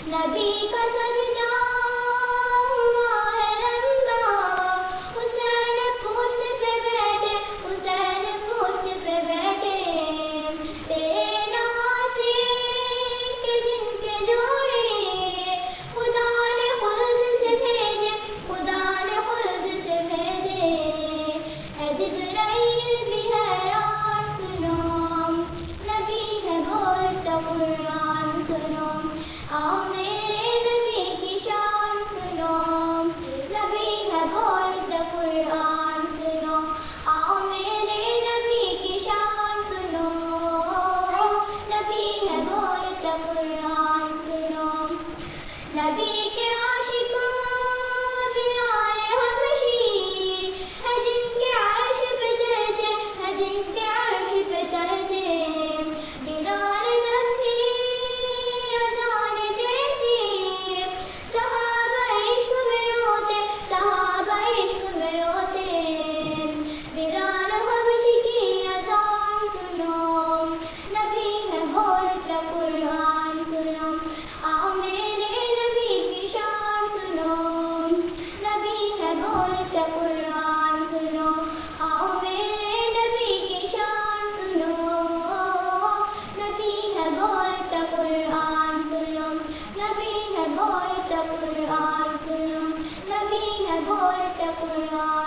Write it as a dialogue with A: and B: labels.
A: نبی کا سجدہ ہوا ہے رمضان، حسین پوچھ پہ بیٹھے، حسین پوچھ پہ بیٹھے، تیرے نواسے کے جن کے جوڑے خدا نے خلد سے بھیجے، خدا نے خلد سے بھیجے، اے جبرائیل بھی حیران سنو، نبی ہے بولتا قرآن سنو، آؤ میرے نبی کی شان سنو، نبی ہے بولتا قرآن سنو، آؤ میرے نبی کی شان سنو، نبی ہے بولتا قرآن سنو، نبی کے عاشقان بلال حبشی ہے جن کے عرش پہ چلتے، ہے جن کے عرش پہ چلتے، بلال لمبی اذان دیتی، صحابہ عشق میں روتے، صحابہ عشق میں روتے، بلال حبشی کی اذان سنو، نبی ہے بولتا قرآن سنو، آؤ میرے نبی کی شان سنو، نبی ہے بولتا قرآن سنو، آؤ میرے نبی کی شان سنو، نبی ہے بولتا قرآن سنو، نبی ہے بولتا قرآن سنو، نبی ہے بولتا قرآن